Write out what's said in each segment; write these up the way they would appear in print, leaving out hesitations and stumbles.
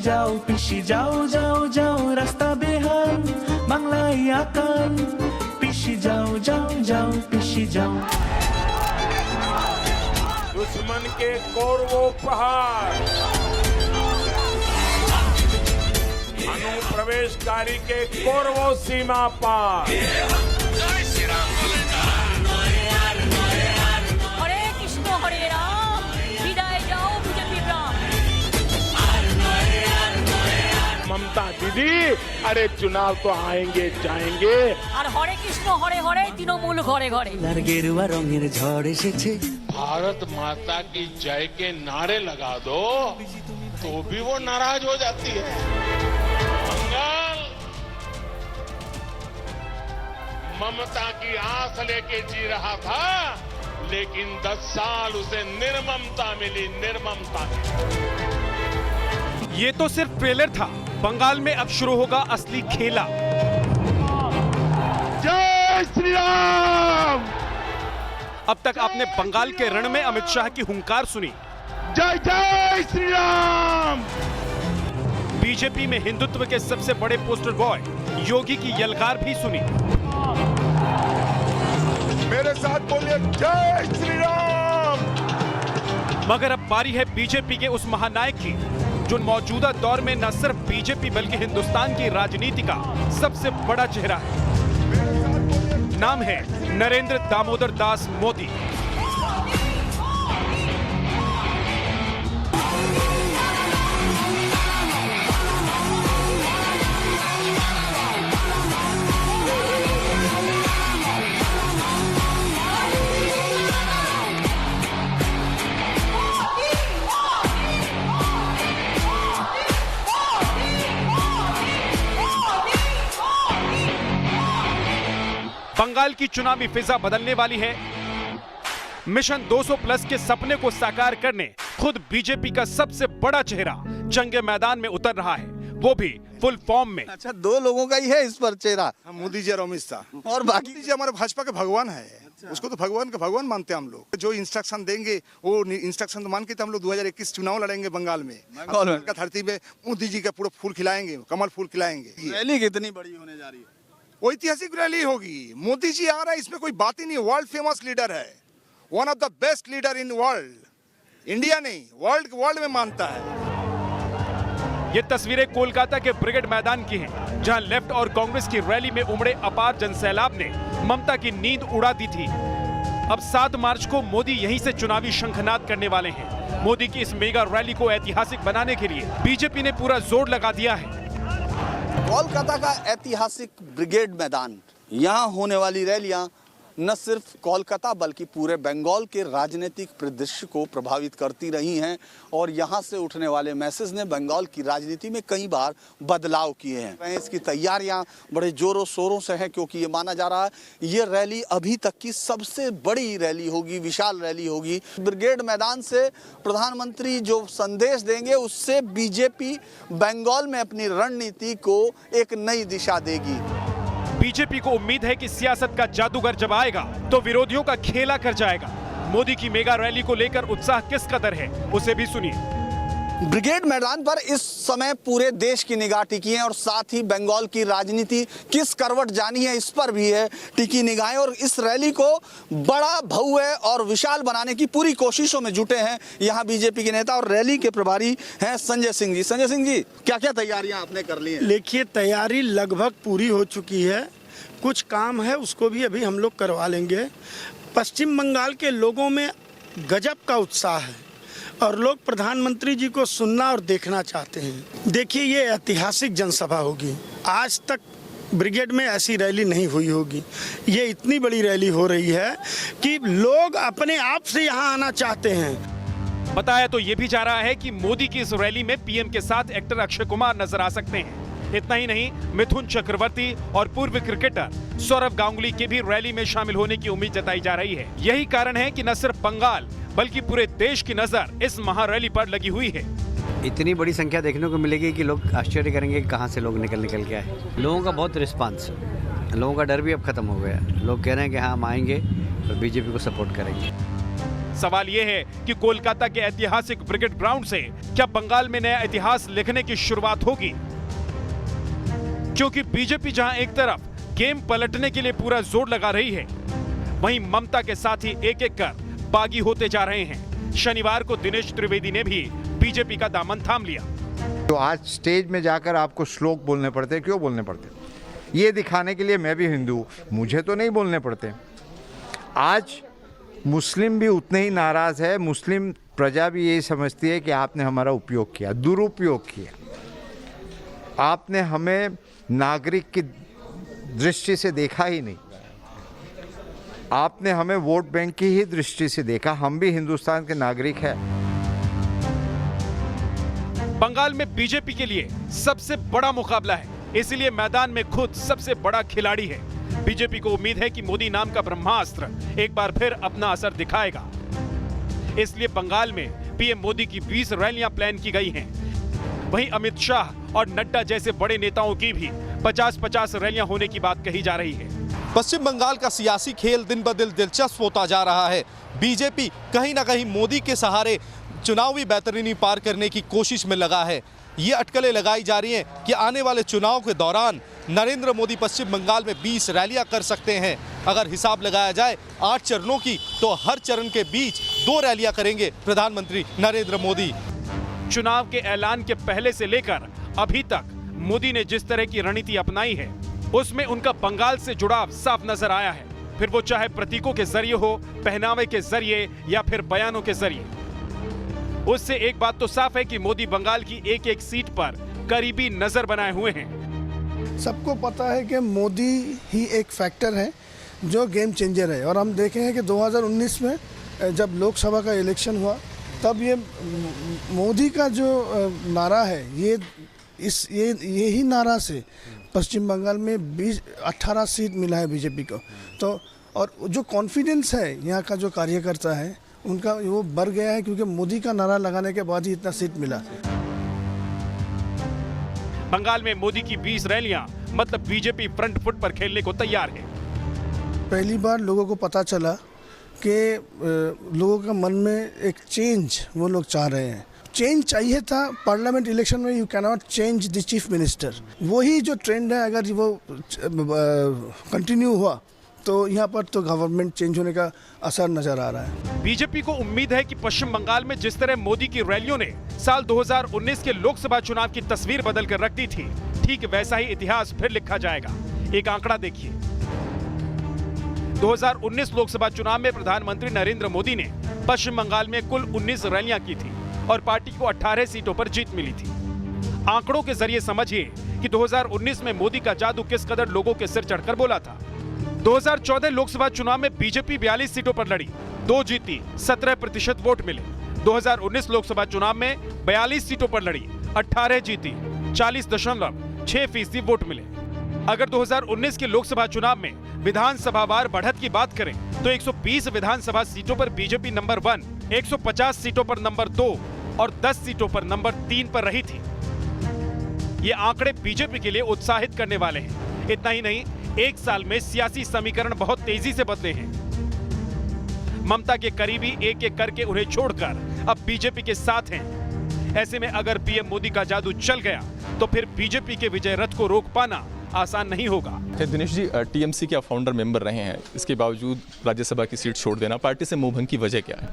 পিসি যাও যাও যাও রাস্তা বেহাল বাংলায় আকাল পিসি যাও যাও যাও পিসি যাও दुश्मन के कौरवों प्रहार अनुप्रवेशकारी के कौरवों सीमा पार हरे कृष्ण हरे राम विदाय जाओ बीजेपी राम। ममता दीदी अरे चुनाव तो आएंगे जाएंगे और हरे कृष्ण हरे हरे तृणमूल घरे घरे। गेरुआ रंगेर झड़ एसेছে भारत माता की जय के नारे लगा दो तो भी वो नाराज हो जाती है। बंगाल ममता की आस लेके जी रहा था लेकिन 10 साल उसे निर्ममता मिली निर्ममता मिली। ये तो सिर्फ ट्रेलर था, बंगाल में अब शुरू होगा असली खेला। जय श्री राम। अब तक आपने बंगाल के रण में अमित शाह की हुंकार सुनी, जय जय श्री राम। बीजेपी में हिंदुत्व के सबसे बड़े पोस्टर बॉय योगी की यलगार भी सुनी, मेरे साथ बोलिए जय श्री राम। मगर अब बारी है बीजेपी के उस महानायक की जो मौजूदा दौर में न सिर्फ बीजेपी बल्कि हिंदुस्तान की राजनीति का सबसे बड़ा चेहरा है। नाम है नरेंद्र दामोदर दास मोदी। बंगाल की चुनावी फिजा बदलने वाली है। मिशन 200 प्लस के सपने को साकार करने खुद बीजेपी का सबसे बड़ा चेहरा जंग मैदान में उतर रहा है, वो भी फुल फॉर्म में। अच्छा, दो लोगों का ही है इस पर चेहरा, मोदी जी और अमित शाह, और बाकी जी हमारे भाजपा के भगवान है। उसको तो भगवान का भगवान मानते हैं हम लोग। जो इंस्ट्रक्शन देंगे वो इंस्ट्रक्शन तो मान के हम लोग 2021 चुनाव लड़ेंगे बंगाल में। का धरती में मोदी जी का पूरा फूल खिलाएंगे, कमल फूल खिलाएंगे। रैली कितनी बड़ी होने जा रही है? ऐतिहासिक रैली होगी। मोदी जी आ रहा है, इसमें कोई बात ही नहीं। वर्ल्ड फेमस लीडर है, one of the best leader in world. India नहीं, वर्ल्ड में मानता है। ये तस्वीरें कोलकाता के ब्रिगेड मैदान की हैं, जहां लेफ्ट और कांग्रेस की रैली में उमड़े अपार जनसैलाब ने ममता की नींद उड़ा दी थी। अब 7 मार्च को मोदी यहीं से चुनावी शंखनाद करने वाले हैं। मोदी की इस मेगा रैली को ऐतिहासिक बनाने के लिए बीजेपी ने पूरा जोर लगा दिया है। कोलकाता का ऐतिहासिक ब्रिगेड मैदान, यहाँ होने वाली रैलियां न सिर्फ कोलकाता बल्कि पूरे बंगाल के राजनीतिक परिदृश्य को प्रभावित करती रही हैं और यहाँ से उठने वाले मैसेज ने बंगाल की राजनीति में कई बार बदलाव किए हैं। इसकी तैयारियां बड़े जोरों शोरों से हैं क्योंकि ये माना जा रहा है ये रैली अभी तक की सबसे बड़ी रैली होगी, विशाल रैली होगी। ब्रिगेड मैदान से प्रधानमंत्री जो संदेश देंगे उससे बीजेपी बंगाल में अपनी रणनीति को एक नई दिशा देगी। बीजेपी को उम्मीद है कि सियासत का जादूगर जब आएगा तो विरोधियों का खेला कर जाएगा। मोदी की मेगा रैली को लेकर उत्साह किस कदर है, उसे भी सुनिए। ब्रिगेड मैदान पर इस समय पूरे देश की निगाह टिकी है और साथ ही बंगाल की राजनीति किस करवट जानी है इस पर भी है टिकी निगाहें और इस रैली को बड़ा भव्य और विशाल बनाने की पूरी कोशिशों में जुटे हैं यहाँ बीजेपी के नेता और रैली के प्रभारी हैं संजय सिंह जी। संजय सिंह जी, क्या क्या तैयारियां आपने कर ली हैं? देखिए, तैयारी लगभग पूरी हो चुकी है, कुछ काम है उसको भी अभी हम लोग करवा लेंगे। पश्चिम बंगाल के लोगों में गजब का उत्साह है और लोग प्रधानमंत्री जी को सुनना और देखना चाहते हैं। देखिए, ये ऐतिहासिक जनसभा होगी, आज तक ब्रिगेड में ऐसी रैली नहीं हुई होगी। ये इतनी बड़ी रैली हो रही है कि लोग अपने आप से यहाँ आना चाहते हैं। बताया तो ये भी जा रहा है कि मोदी की इस रैली में पीएम के साथ एक्टर अक्षय कुमार नजर आ सकते हैं। इतना ही नहीं, मिथुन चक्रवर्ती और पूर्व क्रिकेटर सौरव गांगुली के भी रैली में शामिल होने की उम्मीद जताई जा रही है। यही कारण है कि न सिर्फ बंगाल बल्कि पूरे देश की नजर इस महारैली पर लगी हुई है। इतनी बड़ी संख्या देखने को मिलेगी कि लोग आश्चर्य करेंगे कि कहां से लोग निकल के आए। लोगों का बहुत रिस्पांस, लोगों का डर भी अब खत्म हो गया। लोग कह रहे हैं कि हाँ हम आएंगे और बीजेपी को सपोर्ट करेंगे। सवाल यह है कि कोलकाता के ऐतिहासिक ब्रिगेड ग्राउंड से क्या बंगाल में नया इतिहास लिखने की शुरुआत होगी? क्योंकि बीजेपी जहां एक तरफ गेम पलटने के लिए पूरा जोर लगा रही है, वहीं ममता के साथी एक एक कर बागी होते जा रहे हैं। शनिवार को दिनेश त्रिवेदी ने भी बीजेपी का दामन थाम लिया। तो आज स्टेज में जाकर आपको श्लोक बोलने पड़ते हैं, क्यों बोलने पड़ते? ये दिखाने के लिए मैं भी हिंदू, मुझे तो नहीं बोलने पड़ते। आज मुस्लिम भी उतने ही नाराज है, मुस्लिम प्रजा भी यही समझती है कि आपने हमारा उपयोग किया, दुरुपयोग किया। आपने हमें नागरिक की दृष्टि से देखा ही नहीं, आपने हमें वोट बैंक की ही दृष्टि से देखा। हम भी हिंदुस्तान के नागरिक हैं। बंगाल में बीजेपी के लिए सबसे बड़ा मुकाबला है, इसलिए मैदान में खुद सबसे बड़ा खिलाड़ी है। बीजेपी को उम्मीद है कि मोदी नाम का ब्रह्मास्त्र एक बार फिर अपना असर दिखाएगा। इसलिए बंगाल में पीएम मोदी की 20 रैलियां प्लान की गई हैं। वहीं अमित शाह और नड्डा जैसे बड़े नेताओं की भी 50-50 रैलियां होने की बात कही जा रही है। पश्चिम बंगाल का सियासी खेल दिन ब दिन दिलचस्प होता जा रहा है। बीजेपी कहीं ना कहीं मोदी के सहारे चुनावी बेहतरीनी पार करने की कोशिश में लगा है। ये अटकलें लगाई जा रही हैं कि आने वाले चुनाव के दौरान नरेंद्र मोदी पश्चिम बंगाल में 20 रैलियां कर सकते हैं। अगर हिसाब लगाया जाए 8 चरणों की, तो हर चरण के बीच 2 रैलियां करेंगे प्रधानमंत्री नरेंद्र मोदी। चुनाव के ऐलान के पहले से लेकर अभी तक मोदी ने जिस तरह की रणनीति अपनाई है, उसमें उनका बंगाल से जुड़ाव साफ नजर आया है। फिर वो चाहे प्रतीकों के जरिए हो, पहनावे के जरिए या फिर बयानों के जरिए। उससे एक बात तो साफ है कि मोदी बंगाल की एक एक सीट पर करीबी नजर बनाए हुए हैं। सबको पता है कि मोदी ही एक फैक्टर है जो गेम चेंजर है। और हम देखे हैं कि 2019 में जब लोकसभा का इलेक्शन हुआ, तब ये मोदी का जो नारा है, यही नारा से पश्चिम बंगाल में 18 सीट मिला है बीजेपी को। तो और जो कॉन्फिडेंस है यहाँ का जो कार्यकर्ता है उनका, वो बढ़ गया है, क्योंकि मोदी का नारा लगाने के बाद ही इतना सीट मिला। बंगाल में मोदी की 20 रैलियां मतलब बीजेपी फ्रंट फुट पर खेलने को तैयार है। पहली बार लोगों को पता चला कि लोगों के मन में एक चेंज वो लोग चाह रहे हैं। चेंज चाहिए था। पार्लियामेंट इलेक्शन में you can not change the chief minister. वही जो ट्रेंड है, अगर वो कंटिन्यू हुआ तो यहाँ पर तो गवर्नमेंट चेंज होने का असर नजर आ रहा है। बीजेपी को उम्मीद है कि पश्चिम बंगाल में जिस तरह मोदी की रैलियों ने साल 2019 के लोकसभा चुनाव की तस्वीर बदल कर रख दी थी, ठीक वैसा ही इतिहास फिर लिखा जाएगा। एक आंकड़ा देखिए, 2019 लोकसभा चुनाव में प्रधानमंत्री नरेंद्र मोदी ने पश्चिम बंगाल में कुल 19 रैलियां की थी और पार्टी को 18 सीटों पर जीत मिली थी। आंकड़ों के जरिए समझिए कि 2019 में मोदी का जादू किस कदर लोगों के सिर चढ़कर बोला था। 2014 लोकसभा चुनाव में बीजेपी 42 सीटों पर लड़ी, 2 जीती, 17% वोट मिले। 2019 लोकसभा चुनाव में 42 सीटों पर लड़ी, 18 जीती, 40.6% वोट मिले। अगर 2019 के लोकसभा चुनाव में विधानसभावार बढ़त की बात करें तो 120 विधानसभा सीटों पर बीजेपी नंबर 1, 150 सीटों पर नंबर 2 और 10 सीटों पर नंबर 3 पर रही थी। ये आंकड़े बीजेपी के लिए उत्साहित करने वाले हैं। इतना ही नहीं, एक साल में सियासी समीकरण बहुत तेजी से बदले हैं। ममता के करीबी एक एक करके उन्हें छोड़कर अब बीजेपी के साथ हैं। ऐसे में अगर पीएम मोदी का जादू चल गया तो फिर बीजेपी के विजय रथ को रोक पाना आसान नहीं होगा। दिनेश जी, टीएमसी के आप फाउंडर मेंबर रहे हैं, इसके बावजूद राज्यसभा की सीट छोड़ देना, पार्टी से मुंह भंग की वजह क्या है?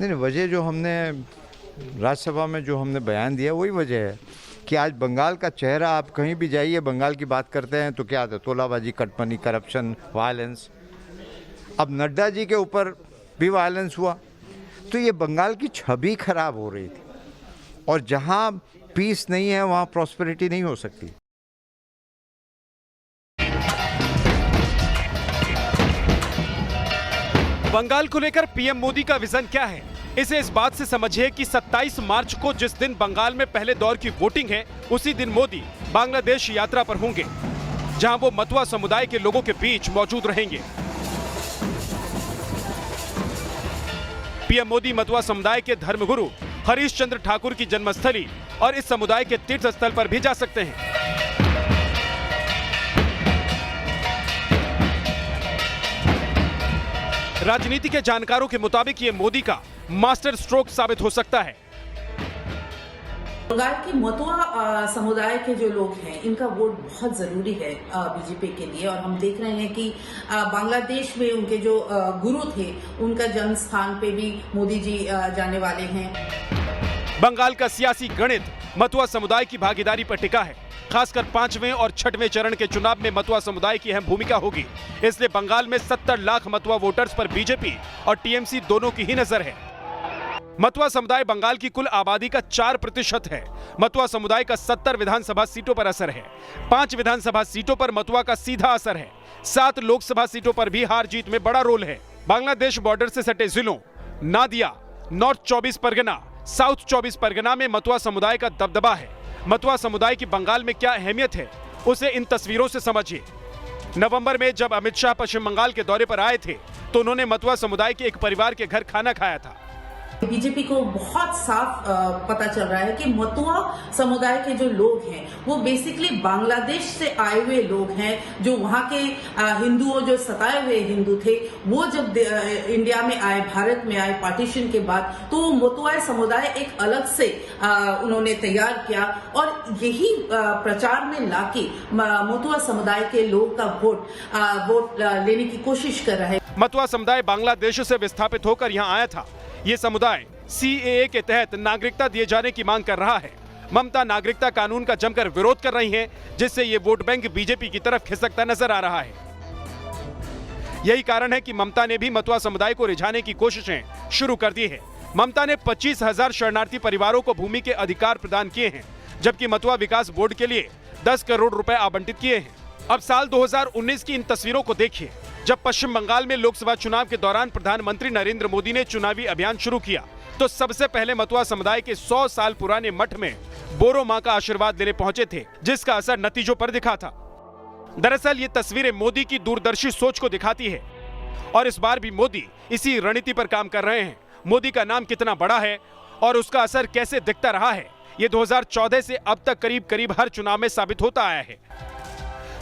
नहीं, वजह जो हमने राज्यसभा में जो हमने बयान दिया वही वजह है कि आज बंगाल का चेहरा, आप कहीं भी जाइए बंगाल की बात करते हैं तो क्या था? तोलाबाजी, कटमनी, करप्शन, वायलेंस। अब नड्डा जी के ऊपर भी वायलेंस हुआ, तो ये बंगाल की छवि खराब हो रही थी। और जहां पीस नहीं है वहां प्रॉस्पेरिटी नहीं हो सकती। बंगाल को लेकर पीएम मोदी का विजन क्या है, इसे इस बात से समझिए कि 27 मार्च को जिस दिन बंगाल में पहले दौर की वोटिंग है, उसी दिन मोदी बांग्लादेश यात्रा पर होंगे, जहां वो मतुआ समुदाय के लोगों के बीच मौजूद रहेंगे। पीएम मोदी मतुआ समुदाय के धर्मगुरु हरीश चंद्र ठाकुर की जन्मस्थली और इस समुदाय के तीर्थ स्थल पर भी जा सकते हैं। राजनीति के जानकारों के मुताबिक ये मोदी का मास्टर स्ट्रोक साबित हो सकता है। बंगाल की मतुआ समुदाय के जो लोग हैं, इनका वोट बहुत जरूरी है बीजेपी के लिए। और हम देख रहे हैं कि बांग्लादेश में उनके जो गुरु थे, उनका जन्म स्थान पे भी मोदी जी जाने वाले हैं। बंगाल का सियासी गणित मतुआ समुदाय की भागीदारी पर टिका है। खासकर 5वें और 6वें चरण के चुनाव में मतुआ समुदाय की अहम भूमिका होगी। इसलिए बंगाल में 70 लाख मतुआ वोटर्स पर बीजेपी और टीएमसी दोनों की ही नजर है। मतुआ समुदाय बंगाल की कुल आबादी का 4% है। मतुआ समुदाय का 70 विधानसभा सीटों पर असर है। 5 विधानसभा सीटों पर मतुआ का सीधा असर है। 7 लोकसभा सीटों पर भी हार जीत में बड़ा रोल है। बांग्लादेश बॉर्डर से सटे जिलों नादिया, नॉर्थ 24 परगना, साउथ 24 परगना में मतुआ समुदाय का दबदबा है। मतुआ समुदाय की बंगाल में क्या अहमियत है, उसे इन तस्वीरों से समझिए। नवंबर में जब अमित शाह पश्चिम बंगाल के दौरे पर आए थे, तो उन्होंने मतुआ समुदाय के एक परिवार के घर खाना खाया था। बीजेपी को बहुत साफ पता चल रहा है कि मतुआ समुदाय के जो लोग हैं, वो बेसिकली बांग्लादेश से आए हुए लोग हैं। जो वहाँ के हिंदुओं, जो सताए हुए हिंदू थे, वो जब इंडिया में आए, भारत में आए पार्टीशन के बाद, तो मतुआ समुदाय एक अलग से उन्होंने तैयार किया और यही प्रचार में लाके मतुआ समुदाय के लोग का वोट लेने की कोशिश कर रहा है। मतुआ समुदाय बांग्लादेश से विस्थापित होकर यहाँ आया था। ये समुदाय सीएए के तहत नागरिकता दिए जाने की मांग कर रहा है। ममता नागरिकता कानून का जमकर विरोध कर रही हैं, जिससे ये वोट बैंक बीजेपी की तरफ खिसकता नजर आ रहा है। यही कारण है कि ममता ने भी मतुआ समुदाय को रिझाने की कोशिशें शुरू कर दी है। ममता ने 25,000 शरणार्थी परिवारों को भूमि के अधिकार प्रदान किए हैं, जबकि मतुआ विकास बोर्ड के लिए 10 करोड़ रुपए आवंटित किए हैं। अब साल 2019 की इन तस्वीरों को देखिए, जब पश्चिम बंगाल में लोकसभा चुनाव के दौरान प्रधानमंत्री नरेंद्र मोदी ने चुनावी अभियान शुरू किया, तो सबसे पहले मतुआ समुदाय के 100 साल पुराने मठ में बोरो मां का आशीर्वाद लेने पहुंचे थे, जिसका असर नतीजों पर दिखा था। दरअसल ये तस्वीरें मोदी की दूरदर्शी सोच को दिखाती है और इस बार भी मोदी इसी रणनीति पर काम कर रहे हैं। मोदी का नाम कितना बड़ा है और उसका असर कैसे दिखता रहा है, ये 2014 से अब तक करीब करीब हर चुनाव में साबित होता आया है।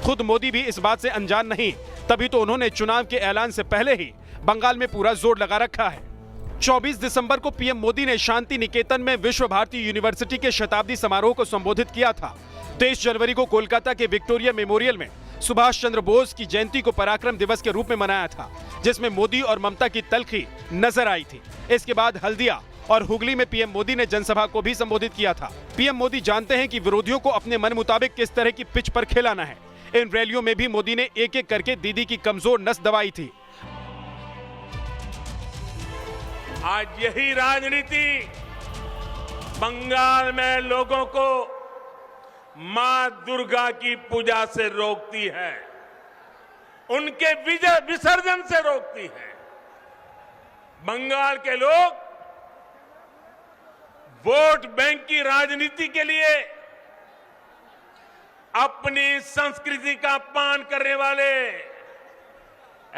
खुद मोदी भी इस बात से अनजान नहीं, तभी तो उन्होंने चुनाव के ऐलान से पहले ही बंगाल में पूरा जोर लगा रखा है। 24 दिसंबर को पीएम मोदी ने शांति निकेतन में विश्व भारती यूनिवर्सिटी के शताब्दी समारोह को संबोधित किया था। 23 जनवरी को कोलकाता के विक्टोरिया मेमोरियल में सुभाष चंद्र बोस की जयंती को पराक्रम दिवस के रूप में मनाया था, जिसमें मोदी और ममता की तल्खी नजर आई थी। इसके बाद हल्दिया और हुगली में पीएम मोदी ने जनसभा को भी संबोधित किया था। पीएम मोदी जानते हैं कि विरोधियों को अपने मन मुताबिक किस तरह की पिच पर खेलाना है। इन रैलियों में भी मोदी ने एक एक करके दीदी की कमजोर नस दबाई थी। आज यही राजनीति बंगाल में लोगों को मां दुर्गा की पूजा से रोकती है, उनके विसर्जन से रोकती है। बंगाल के लोग वोट बैंक की राजनीति के लिए अपनी संस्कृति का अपमान करने वाले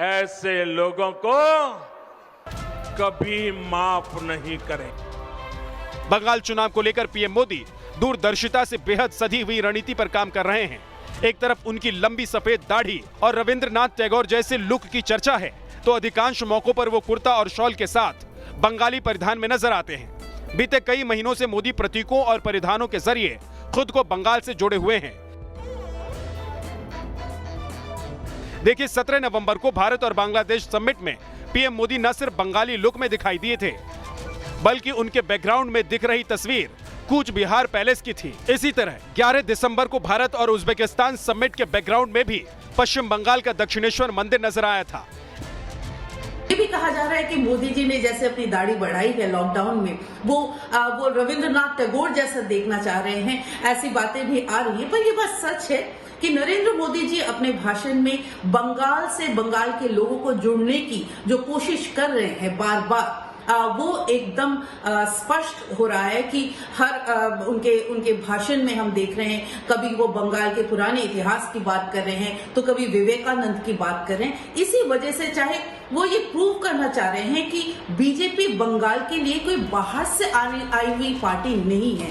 ऐसे लोगों को कभी माफ नहीं करें। बंगाल चुनाव को लेकर पीएम मोदी दूरदर्शिता से बेहद सधी हुई रणनीति पर काम कर रहे हैं। एक तरफ उनकी लंबी सफेद दाढ़ी और रविंद्रनाथ टैगोर जैसे लुक की चर्चा है, तो अधिकांश मौकों पर वो कुर्ता और शॉल के साथ बंगाली परिधान में नजर आते हैं। बीते कई महीनों से मोदी प्रतीकों और परिधानों के जरिए खुद को बंगाल से जुड़े हुए हैं। देखिए, 17 नवंबर को भारत और बांग्लादेश समिट में पीएम मोदी न सिर्फ बंगाली लुक में दिखाई दिए थे, बल्कि उनके बैकग्राउंड में दिख रही तस्वीर कूच बिहार पैलेस की थी। इसी तरह 11 दिसंबर को भारत और उज्बेकिस्तान समिट के बैकग्राउंड में भी पश्चिम बंगाल का दक्षिणेश्वर मंदिर नजर आया था। ये भी कहा जा रहा है कि मोदी जी ने जैसे अपनी दाढ़ी बढ़ाई है लॉकडाउन में, वो रविंद्रनाथ टैगोर जैसा देखना चाह रहे हैं। ऐसी बातें भी आ रही है, पर ये बात सच है कि नरेंद्र मोदी जी अपने भाषण में बंगाल से बंगाल के लोगों को जोड़ने की जो कोशिश कर रहे हैं बार बार, वो एकदम स्पष्ट हो रहा है कि हर उनके भाषण में हम देख रहे हैं, कभी वो बंगाल के पुराने इतिहास की बात कर रहे हैं, तो कभी विवेकानंद की बात कर रहे हैं। इसी वजह से चाहे वो ये प्रूव करना चाह रहे हैं कि बीजेपी बंगाल के लिए कोई बाहर से आई हुई पार्टी नहीं है।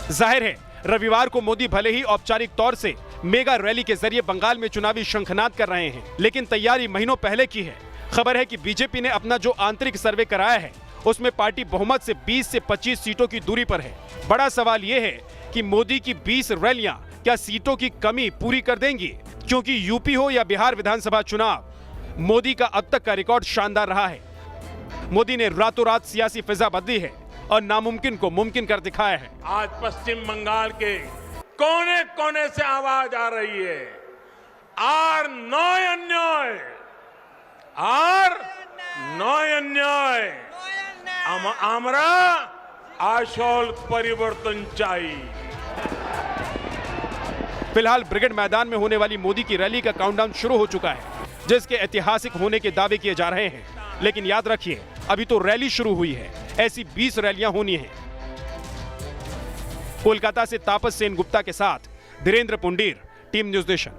जाहिर है, रविवार को मोदी भले ही औपचारिक तौर से मेगा रैली के जरिए बंगाल में चुनावी शंखनाद कर रहे हैं, लेकिन तैयारी महीनों पहले की है। खबर है कि बीजेपी ने अपना जो आंतरिक सर्वे कराया है उसमें पार्टी बहुमत से 20 से 25 सीटों की दूरी पर है। बड़ा सवाल यह है कि मोदी की 20 रैलियां क्या सीटों की कमी पूरी कर देंगी, क्योंकि यूपी हो या बिहार विधानसभा चुनाव, मोदी का अब तक का रिकॉर्ड शानदार रहा है। मोदी ने रातों रात सियासी फिजा बदली है और नामुमकिन को मुमकिन कर दिखाया है। आज पश्चिम बंगाल के कोने कोने से आवाज आ रही है, आर नय अन्याय, आर नय अन्याय, আমরা আসল परिवर्तन चाहिए। फिलहाल ब्रिगेड मैदान में होने वाली मोदी की रैली का काउंटडाउन शुरू हो चुका है, जिसके ऐतिहासिक होने के दावे किए जा रहे हैं। लेकिन याद रखिए, अभी तो रैली शुरू हुई है, ऐसी 20 रैलियां होनी हैं। कोलकाता से तापस सेन गुप्ता के साथ Dhirendra Pundir, team news nation.